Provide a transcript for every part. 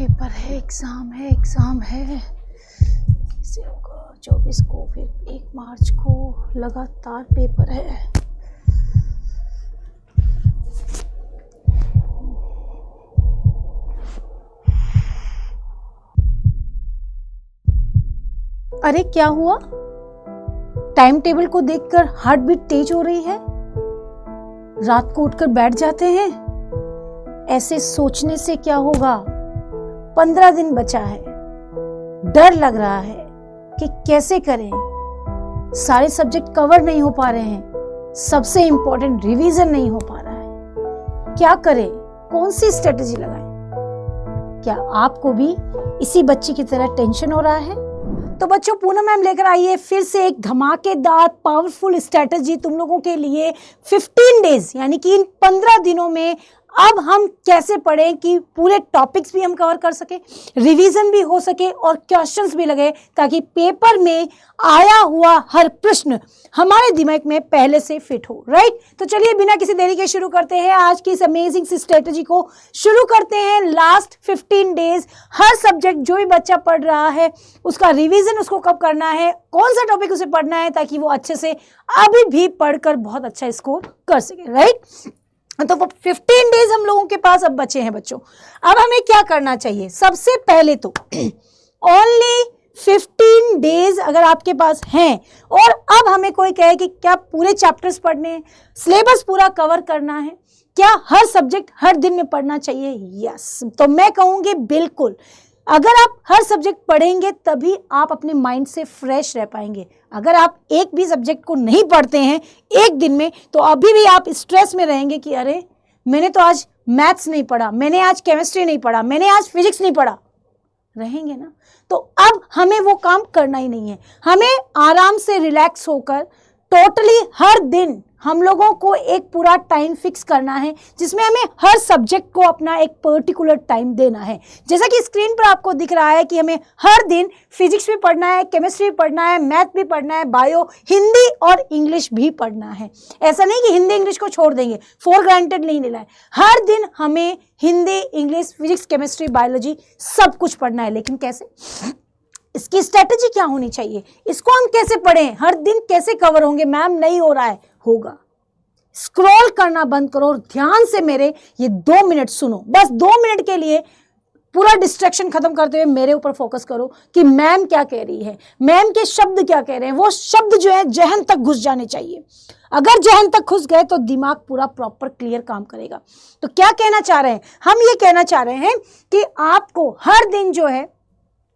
Paper है, exam है। कैसे होगा? 24 को, फिर 1 मार्च को लगातार पेपर है। अरे क्या हुआ? टाइम टेबल को देखकर हार्ट बीट तेज हो रही है। रात को उठकर बैठ जाते हैं। ऐसे सोचने से क्या होगा? 15 दिन बचा है। डर लग रहा है कि कैसे करें। सारे सब्जेक्ट कवर नहीं हो पा रहे हैं। सबसे इंपॉर्टेंट रिवीजन नहीं हो पा रहा है। क्या करें? कौन सी स्ट्रेटेजी लगाएं? क्या आपको भी इसी बच्चे की तरह टेंशन हो रहा है? तो बच्चों, पूनम मैम लेकर आई है फिर से एक धमाकेदार पावरफुल स्ट्रेटेजी तुम लोगों के लिए। 15 डेज यानी कि इन 15 दिनों में अब हम कैसे पढ़ें कि पूरे टॉपिक्स भी हम कवर कर सके, रिवीजन भी हो सके और क्वेश्चंस भी लगे, ताकि पेपर में आया हुआ हर प्रश्न हमारे दिमाग में पहले से फिट हो। राइट? तो चलिए बिना किसी देरी के शुरू करते हैं आज की इस अमेजिंग सी स्ट्रेटेजी को। शुरू करते हैं लास्ट 15 डेज। हर सब्जेक्ट जो भी बच्चा पढ़ रहा है उसका रिवीजन उसको कब करना है, कौन सा टॉपिक उसे पढ़ना है, ताकि वो अच्छे से अभी भी पढ़कर बहुत अच्छा स्कोर कर सके। राइट? तो 15 डेज हम लोगों के पास अब बचे हैं बच्चों। अब हमें क्या करना चाहिए? सबसे पहले तो ओनली 15 डेज अगर आपके पास हैं और अब हमें कोई कहे कि क्या पूरे चैप्टर्स पढ़ने हैं, सिलेबस पूरा कवर करना है, क्या हर सब्जेक्ट हर दिन में पढ़ना चाहिए? यस। तो मैं कहूंगी बिल्कुल। अगर आप हर सब्जेक्ट पढ़ेंगे तभी आप अपने माइंड से फ्रेश रह पाएंगे। अगर आप एक भी सब्जेक्ट को नहीं पढ़ते हैं एक दिन में, तो अभी भी आप स्ट्रेस में रहेंगे कि अरे मैंने तो आज मैथ्स नहीं पढ़ा, मैंने आज केमिस्ट्री नहीं पढ़ा, मैंने आज फिजिक्स नहीं पढ़ा। रहेंगे ना? तो अब हमें वो काम करना ही नहीं है। हमें आराम से रिलैक्स होकर टोटली हर दिन हम लोगों को एक पूरा टाइम फिक्स करना है, जिसमें हमें हर सब्जेक्ट को अपना एक पर्टिकुलर टाइम देना है। जैसा कि स्क्रीन पर आपको दिख रहा है कि हमें हर दिन फिजिक्स भी पढ़ना है, केमिस्ट्री भी पढ़ना है, मैथ भी पढ़ना है, बायो, हिंदी और इंग्लिश भी पढ़ना है। ऐसा नहीं कि हिंदी इंग्लिश को छोड़ देंगे, फॉर ग्रांटेड नहीं लेना है। हर दिन हमें Hindi, English, physics, chemistry, biology सब कुछ पढ़ना है। लेकिन कैसे? इसकी स्ट्रेटेजी क्या होनी चाहिए? इसको हम कैसे पढ़ें? हर दिन कैसे कवर होंगे? मैम नहीं हो रहा है। होगा। स्क्रॉल करना बंद करो और ध्यान से मेरे ये 2 मिनट सुनो। बस 2 मिनट के लिए पूरा डिस्ट्रैक्शन खत्म करते हुए मेरे ऊपर फोकस करो कि मैम क्या कह रही है, मैम के शब्द क्या कह रहे हैं। वो शब्द जो है जहन तक घुस जाने चाहिए। अगर जहन तक घुस गए तो दिमाग पूरा प्रॉपर क्लियर काम करेगा। तो क्या कहना चाह रहे हैं? हम ये कहना चाह रहे हैं कि आपको हर दिन जो है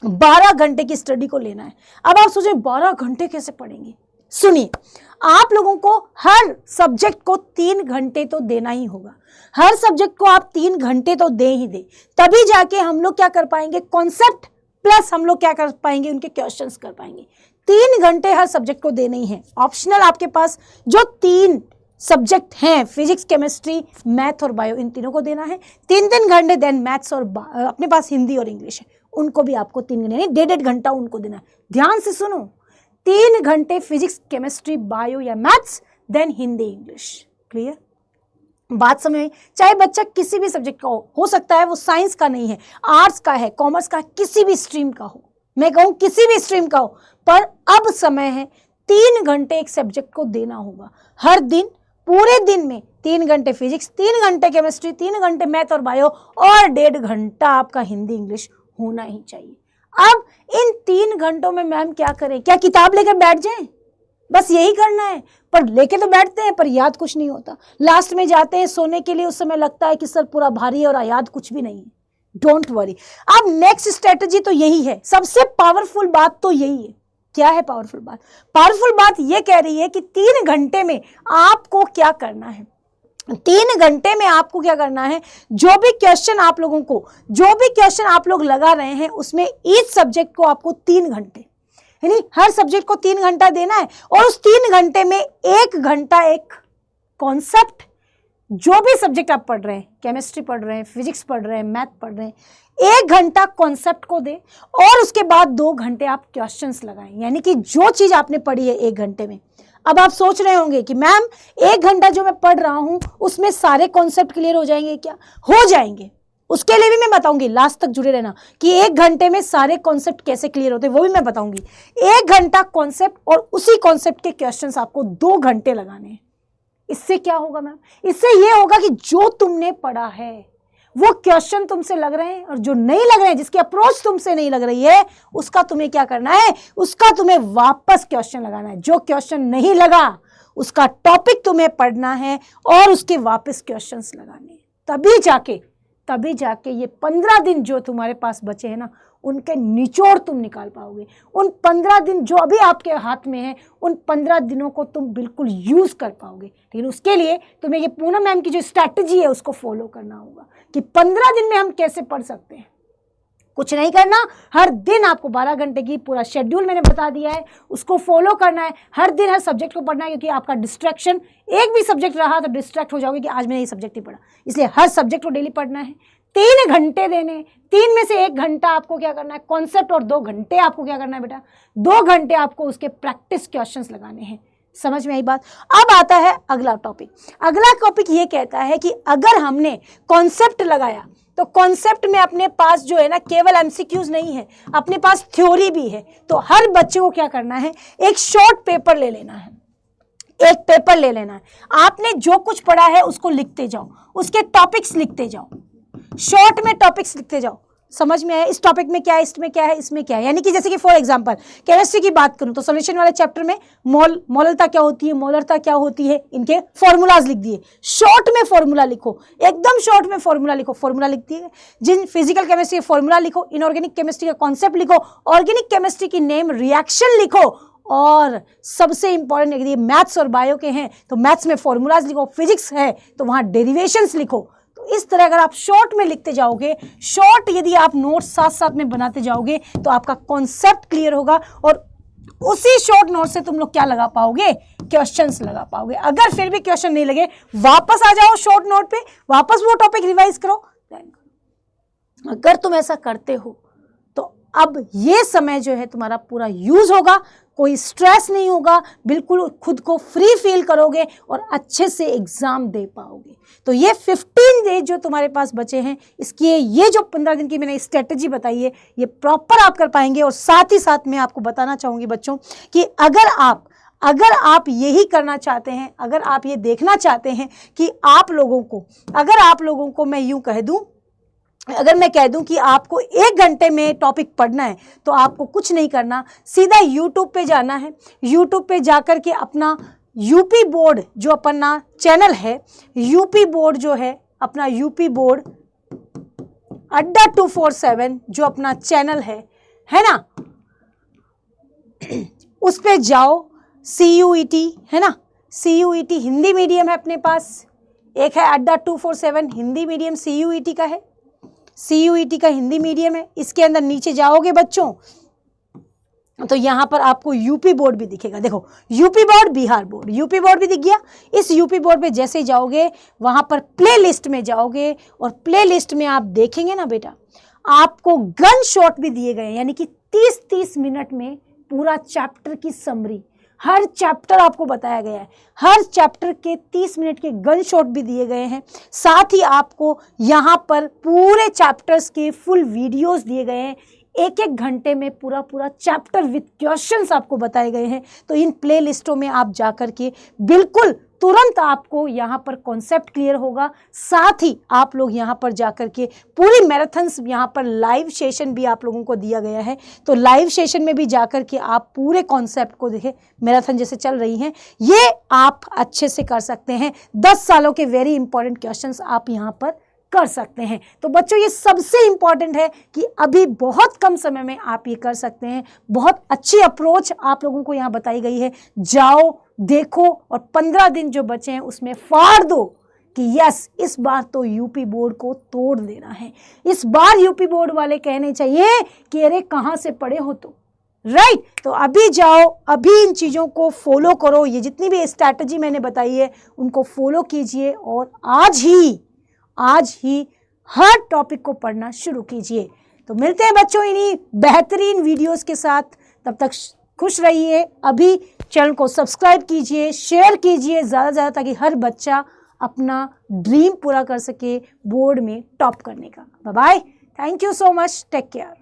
12 घंटे की स्टडी को लेना है। अब आप सोचें 12 घंटे कैसे पढ़ेंगे? सुनिए, आप लोगों को हर सब्जेक्ट को 3 घंटे तो देना ही होगा। हर सब्जेक्ट को आप 3 घंटे तो दे ही दे, तभी जाके हम लोग क्या कर पाएंगे? कॉन्सेप्ट प्लस हम लोग क्या कर पाएंगे? उनके क्वेश्चंस कर पाएंगे। 3 घंटे हर सब्जेक्ट को देने ही है। ऑप्शनल आपके पास जो 3 सब्जेक्ट हैं, फिजिक्स, केमिस्ट्री, मैथ और बायो, इन तीनों को देना है 3-3 घंटे। देन मैथ्स और अपने पास हिंदी और इंग्लिश है, उनको भी आपको 3 घंटे नहीं 1.5 घंटा उनको देना है। ध्यान से सुनो, 3 घंटे फिजिक्स, केमिस्ट्री, बायो या maths, then Hindi, English. Clear? बात समझ में? चाहे बच्चा किसी भी सब्जेक्ट का हो सकता है वो साइंस का नहीं है, आर्ट्स का है, कॉमर्स का, किसी भी स्ट्रीम का हो। मैं कहूँ किसी भी स्ट्रीम का हो, पर अब समय है 3 घंटे एक सब्जेक्ट को देना होगा हर दिन। पूरे दिन में 3 घंटे फिजिक्स, 3 घंटे केमिस्ट्री, 3 घंटे मैथ और बायो और 1.5 घंटा आपका हिंदी, इंग्लिश होना ही चाहिए। अब इन 3 घंटों में मैम क्या करें? क्या किताब लेकर बैठ जाएं? बस यही करना है? पर लेके तो बैठते हैं पर याद कुछ नहीं होता। लास्ट में जाते हैं सोने के लिए, उस समय लगता है कि सर पूरा भारी है और याद कुछ भी नहीं है। Don't worry. अब नेक्स्ट स्ट्रेटेजी तो यही है। सबसे पावरफुल बात तो यही है। क्या है पावरफुल बात? पावरफुल बात ये कह रही है कि 3 घंटे में आपको क्या करना है। 3 घंटे में आपको क्या करना है? जो भी क्वेश्चन आप लोगों को, जो भी क्वेश्चन आप लोग लगा रहे हैं, उसमें ईच सब्जेक्ट को आपको 3 घंटे, यानी हर सब्जेक्ट को 3 घंटा देना है। और उस 3 घंटे में 1 घंटा एक कॉन्सेप्ट, जो भी सब्जेक्ट आप पढ़ रहे हैं, केमिस्ट्री पढ़ रहे हैं, फिजिक्स पढ़ रहे हैं, मैथ पढ़ रहे हैं, 1 घंटा कॉन्सेप्ट को दे और उसके बाद 2 घंटे आप क्वेश्चंस लगाएं। यानी कि जो चीज आपने पढ़ी है 1 घंटे में, अब आप सोच रहे होंगे कि मैम 1 घंटा जो मैं पढ़ रहा हूं उसमें सारे कॉन्सेप्ट क्लियर हो जाएंगे क्या? हो जाएंगे। उसके लिए भी मैं बताऊंगी, लास्ट तक जुड़े रहना कि 1 घंटे में सारे कॉन्सेप्ट कैसे क्लियर होते हैं, वो भी मैं बताऊंगी। 1 घंटा कॉन्सेप्ट और उसी कॉन्सेप्ट के क्वेश्चंस आपको 2 घंटे लगाने हैं। इससे क्या होगा मैम? इससे ये होगा कि जो तुमने पढ़ा है वो क्वेश्चन तुमसे लग रहे हैं, और जो नहीं लग रहे हैं, जिसकी अप्रोच तुमसे नहीं लग रही है, उसका तुम्हें क्या करना है? उसका तुम्हें वापस क्वेश्चन लगाना है। जो क्वेश्चन नहीं लगा उसका टॉपिक तुम्हें पढ़ना है और उसके वापस क्वेश्चंस लगाने हैं। तभी जाके ये 15 दिन जो तुम्हारे पास बचे हैं ना, उनके निचोड़ तुम निकाल पाओगे। उन 15 दिन जो अभी आपके हाथ में है, उन 15 दिनों को तुम बिल्कुल यूज कर पाओगे। लेकिन उसके लिए तुम्हें ये पूनम मैम की जो स्ट्रैटेजी है उसको फॉलो करना होगा कि 15 दिन में हम कैसे पढ़ सकते हैं। कुछ नहीं करना, हर दिन आपको 12 घंटे की पूरा शेड्यूल मैंने बता दिया है, उसको फॉलो करना है। हर दिन हर सब्जेक्ट को पढ़ना है, क्योंकि आपका डिस्ट्रैक्शन एक भी सब्जेक्ट रहा तो डिस्ट्रैक्ट हो जाओगे कि आज मैंने ये सब्जेक्ट ही पढ़ा। इसलिए हर सब्जेक्ट को डेली पढ़ना है। 3 घंटे देने, 3 में से 1 घंटा आपको क्या करना है? कॉन्सेप्ट, और 2 घंटे आपको क्या करना है बेटा? 2 घंटे आपको उसके प्रैक्टिस क्वेश्चंस लगाने हैं। समझ में आई बात? अब आता है अगला टॉपिक। अगला टॉपिक ये कहता है कि अगर हमने कॉन्सेप्ट लगाया तो कॉन्सेप्ट में अपने पास जो है ना, केवल एमसीक्यूज नहीं है, अपने पास थ्योरी भी है। तो हर बच्चे को क्या करना है? एक शॉर्ट पेपर ले लेना है। एक पेपर ले लेना है, आपने जो कुछ पढ़ा है उसको लिखते जाओ, उसके टॉपिक्स लिखते जाओ, शॉर्ट में टॉपिक्स लिखते जाओ। समझ में आया? इस टॉपिक में क्या है, इसमें क्या है, इसमें क्या है। यानी कि जैसे कि फॉर एग्जांपल केमिस्ट्री की बात करूं तो सॉल्यूशन वाले चैप्टर में मोलरता क्या होती है, मोलरता क्या होती है, इनके फॉर्मूलाज लिख दिए। शॉर्ट में फॉर्मूला लिखो, एकदम शॉर्ट में फॉर्मूला लिखो, फॉर्मूला लिख दिए। जिन फिजिकल केमिस्ट्री फॉर्मूला लिखो, इनऑर्गेनिक केमिस्ट्री का कॉन्सेप्ट लिखो, ऑर्गेनिक केमिस्ट्री की नेम रिएक्शन लिखो, और सबसे इंपॉर्टेंट यदि मैथ्स और बायो के हैं तो मैथ्स में फॉर्मूलाज लिखो, फिजिक्स है तो वहां डेरिवेशंस लिखो। तो इस तरह अगर आप शॉर्ट में लिखते जाओगे, शॉर्ट यदि आप नोट्स साथ साथ में बनाते जाओगे तो आपका कॉन्सेप्ट क्लियर होगा, और उसी शॉर्ट नोट से तुम लोग क्या लगा पाओगे? क्वेश्चंस लगा पाओगे। अगर फिर भी क्वेश्चन नहीं लगे, वापस आ जाओ शॉर्ट नोट पे, वापस वो टॉपिक रिवाइज करो। अगर तुम ऐसा करते हो तो अब ये समय जो है तुम्हारा पूरा यूज होगा, कोई स्ट्रेस नहीं होगा, बिल्कुल खुद को फ्री फील करोगे और अच्छे से एग्जाम दे पाओगे। तो ये 15 डेज जो तुम्हारे पास बचे हैं, इसकी ये जो 15 दिन की मैंने स्ट्रेटजी बताई है, ये प्रॉपर आप कर पाएंगे। और साथ ही साथ मैं आपको बताना चाहूंगी बच्चों कि अगर आप यही करना चाहते हैं, अगर आप ये देखना चाहते हैं कि आप लोगों को मैं यूं कह दूं, अगर मैं कह दूं कि आपको 1 घंटे में टॉपिक पढ़ना है, तो आपको कुछ नहीं करना, सीधा YouTube पे जाना है। YouTube पे जाकर के अपना यूपी बोर्ड जो अपना चैनल है, यूपी बोर्ड जो है अपना, यूपी बोर्ड अड्डा 247 जो अपना चैनल है ना, उस पे जाओ। CUET है ना, CUET हिंदी मीडियम है अपने पास, एक है अड्डा 247 हिंदी मीडियम CUET का है, CUET का हिंदी मीडियम है। इसके अंदर नीचे जाओगे बच्चों तो यहाँ पर आपको यूपी बोर्ड भी दिखेगा। देखो UP board, Bihar board, UP board भी दिख गया। इस यूपी बोर्ड पे जैसे ही जाओगे वहाँ पर प्ले लिस्ट में जाओगे, और प्ले लिस्ट में आप देखेंगे ना बेटा, आपको गन शॉट भी दिए गए हैं, यानी कि 30-30 मिनट में पूरा चैप्टर की समरी, हर चैप्टर आपको बताया गया है। हर चैप्टर के 30 मिनट के गन शॉट भी दिए गए हैं। साथ ही आपको यहाँ पर पूरे चैप्टर्स के फुल वीडियोस दिए गए हैं। 1-1 घंटे में पूरा चैप्टर विद क्वेश्चंस आपको बताए गए हैं। तो इन प्ले लिस्टों में आप जाकर के बिल्कुल तुरंत आपको यहाँ पर कॉन्सेप्ट क्लियर होगा। साथ ही आप लोग यहाँ पर जाकर के पूरी मैराथन्स, यहाँ पर लाइव सेशन भी आप लोगों को दिया गया है। तो लाइव सेशन में भी जाकर के आप पूरे कॉन्सेप्ट को देखें, मैराथन जैसे चल रही हैं, ये आप अच्छे से कर सकते हैं। 10 सालों के वेरी इंपॉर्टेंट क्वेश्चंस आप यहाँ पर कर सकते हैं। तो बच्चों ये सबसे इंपॉर्टेंट है कि अभी बहुत कम समय में आप ये कर सकते हैं। बहुत अच्छी अप्रोच आप लोगों को यहाँ बताई गई है। जाओ, देखो, और 15 दिन जो बचे हैं उसमें फाड़ दो कि यस, इस बार तो यूपी बोर्ड को तोड़ देना है। इस बार यूपी बोर्ड वाले कहने चाहिए कि अरे कहाँ से पढ़े हो तो, राइट। तो अभी जाओ, अभी इन चीज़ों को फॉलो करो। ये जितनी भी स्ट्रैटेजी मैंने बताई है उनको फॉलो कीजिए, और आज ही हर टॉपिक को पढ़ना शुरू कीजिए। तो मिलते हैं बच्चों इन्हीं बेहतरीन वीडियोस के साथ। तब तक खुश रहिए। अभी चैनल को सब्सक्राइब कीजिए, शेयर कीजिए ज़्यादा से ज़्यादा, ताकि हर बच्चा अपना ड्रीम पूरा कर सके बोर्ड में टॉप करने का। Bye bye, thank you so much, take care.